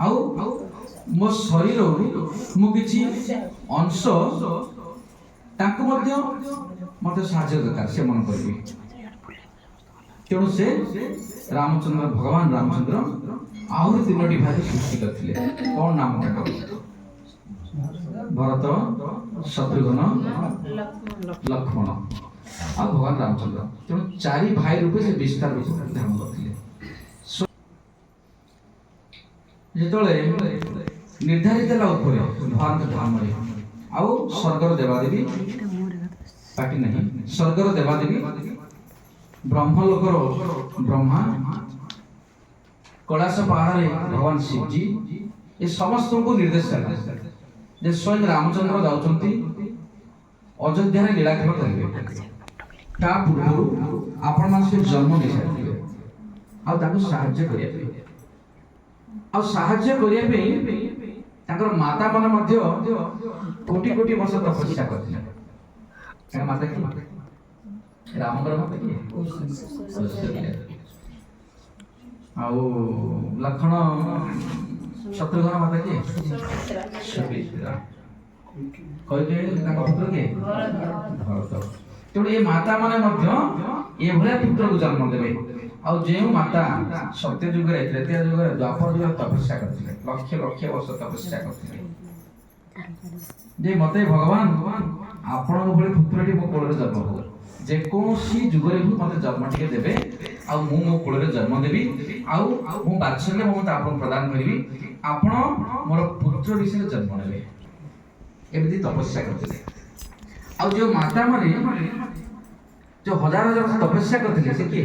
आउ मो शरीर मु किछि अंश ताको मध्य मते साहाय्य दरकार से मन करबी तेणु से रामचंद्र भगवान रामचंद्र आहुरी तीनोटी भाई सृष्टि करथिले कौन नाम ताको भरत शत्रुघ्न लक्ष्मण आ भगवान रामचंद्र तेणु चारि भाई रूपे से विस्तार धारण करथिले जेतले निर्धारित ला ऊपर भारत धर्म रे आउ स्वर्गर देवादेवी पाटी नहीं स्वर्गर देवादेवी ब्रह्मलोकर ब्रह्मा कैलाश पहाड़ रे भगवान शिव जी ये समस्त को निर्देश करा जे स्वयं रामचंद्र जाउचंती अयोध्या रे लीलाखेल करिवे ता पूर्व आपण मान से जन्म दे सारिबे आ ताको सहाय्य करिवे आ सहाय्य करिया पे ताकर माता मन मध्य कोटि कोटि वर्ष तपस्या करथिले ताकर माता की रामकर माता की आउ लक्ष्मण शत्रुघ्न माता की सुमित्रा कहते ताकर पुत्र के भरत तेणु ये माता माने मध्य ये भले पुत्र को जन्म देबे आ जे माता सत्य युग रे त्रेता युग रे द्वापर युग तपस्या करथिले लक्ष लक्ष वर्ष तपस्या करथिले जे मते भगवान आपण भले पुत्रटी मो कोल रे जन्म हो जे कोसी युग रे मते जन्म टिके देबे आ मु मो कोल रे जन्म देबी आ मु बात्सल्य ममता आपण प्रदान करबी आपण मोर पुत्र विषय जन्म नेबे एमिति तपस्या करथिले आ जो माता माने जो हजार हजार तपस्या करथिले से किए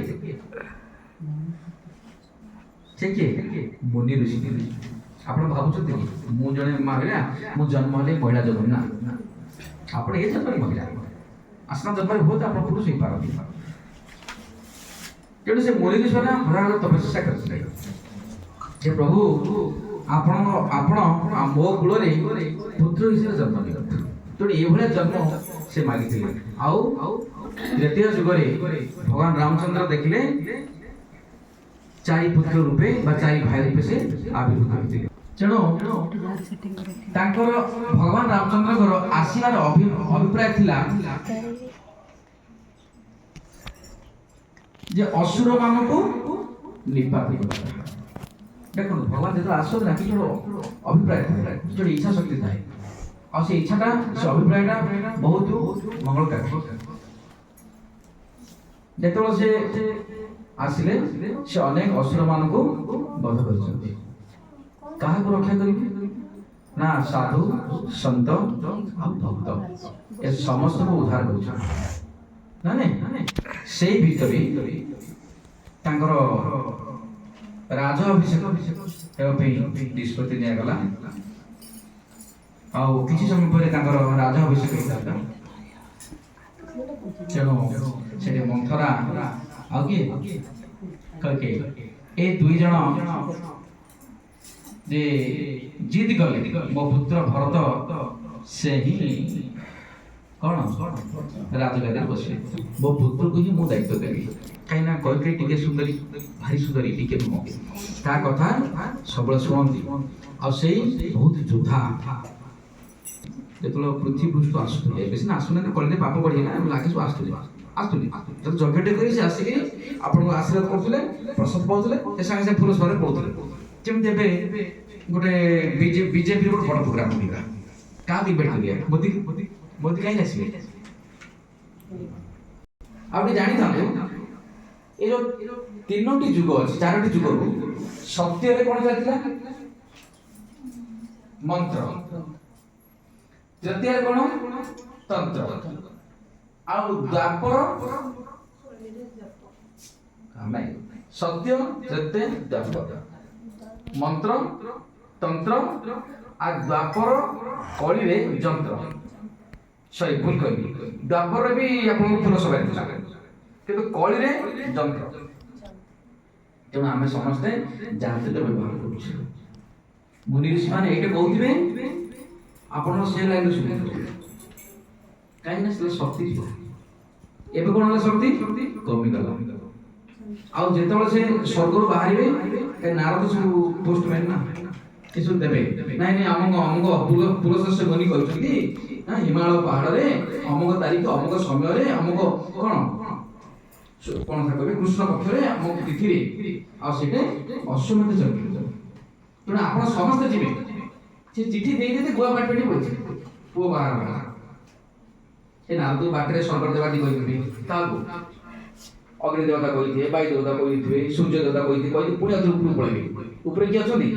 मुनि ऋषि आपण भाबुछथि मु जने महिला मु जन्म ले महिला जन्म ना आपण ए जन्म महिला असना जन्म होत आपण पुरुष ही पारबी तेणु से मुनि ऋषि ना हजार तपस्या करथिले जे प्रभु आपण मो कुल रे पुत्र हिसाब जन्म दियो तेणु ए भले जन्म से मागिथिले आउ तृतीय युग रे भगवान रामचंद्र देखले चारि पुत्र रूपे बा चारि भाई रूपे से आविर्भूत होइथिले तेणु तांकर भगवान रामचंद्र आसीबार अभिप्राय थिला जे असुर मानको निपात करबा देखो भगवान जो आसो ना कि जो अभिप्राय थाए जो इच्छा शक्ति थाए आ से इच्छाटा से अभिप्रायटा बहुत मंगलकारी जेतो से आसिले से अनेक असुर मान को बध करछन्ति काहा को रक्षा करिबे ना साधु संत आ भक्त ए समस्त को उद्धार करछन ना ने सेही भितरी तांकर राज अभिषेक हेबा पे निष्पत्ति निया गला आ किछि समय परे तांकर राज अभिषेक हेता चलो सेटे मंथरा आ के करके ए दुई जन जे जिद गले मो पुत्र भरत से ही कौन राजगादी बसे मो पुत्र को ही मो दायित्व देबी कहीं ना कह टिके सुंदरी भारी सुंदरी टिके मो ता कथा सबले सुनंती आ सेही बहुत योद्धा जेतलो पृथ्वी पृष्ठ आसुले बेसी ना आसुने कले पाप बढ़ी ना लागे सो आसुले जब जगटे करी से आसी आपन को आशीर्वाद करथले प्रसाद पाउथले ए संगे से पुरस्कार पउथले जेम देबे गोटे बीजेपी रो बड़ प्रोग्राम होइबा का डिबेट करिया मोदी काई आसीबे आपने जानि थांबे ए जो तीनोटी जुग अछि चारोटी जुग रो सत्य रे कोन जातिला मंत्र तृतीय कोन तंत्र आ द्वापर हमें सत्य तृतीय द्वापर मंत्र तंत्र आ द्वापर कली रे जंत्र सही भूल कहली द्वापर रे भी आपन फुल सबाई थिला किंतु कली रे जंत्र तेणु आमे समस्ते जानते तो व्यवहार करू मुनि ऋषि माने एटे कहउथिबे आपन से लाइन सुनि कहीं ना शक्ति एबे कोन शक्ति कमी गला ଆଉ ଯେତେବେଳେ ସେ ସ୍ୱର୍ଗରୁ ବାହାରିବେ ଏ ନାରଦ ସବୁ ପୋଷ୍ଟମ୍ୟାନ୍ ନା ଏସବୁ ଦେବେ ନାଇଁ ନାଇଁ ଅମୁକ ପୁରଶସ୍ୟ ମୁନି କହିଛନ୍ତି ନା ହିମାଳୟ ପାହାଡ଼ରେ ଅମୁକ ତାରିଖ ଅମୁକ ସମୟରେ ଅମୁକ କଣ କଣ କହିବେ କୃଷ୍ଣ ପକ୍ଷରେ ଅମୁକ ତିଥିରେ ଆଉ ସେଇଟା ଅଶ୍ୱମେଧ ଯଜ୍ଞ। ତେଣୁ ଆପଣ ସମସ୍ତେ ଯିବେ। ସେ ଚିଠି ଦେଇଦେଲେ ଗୁଆ ବାଟପେଟି ପଡ଼ିଛି ପୁଅ ବାହାଘର ସେ ନାରଦ ବାଟରେ ସ୍ୱର୍ଗ ଦେବାଟି କହିଥିବେ କାହାକୁ ଅଗ୍ନି ଦେବତା କହିଥିବେ ବାୟୁ ଦେବତା କହିଥିବେ ସୂର୍ଯ୍ୟ ଦେବତା କହିଥିବେ ପୁଣି ଆଉ ଉପରକୁ ପଳେଇବେ। ଉପରେ କିଏ ଅଛନ୍ତି?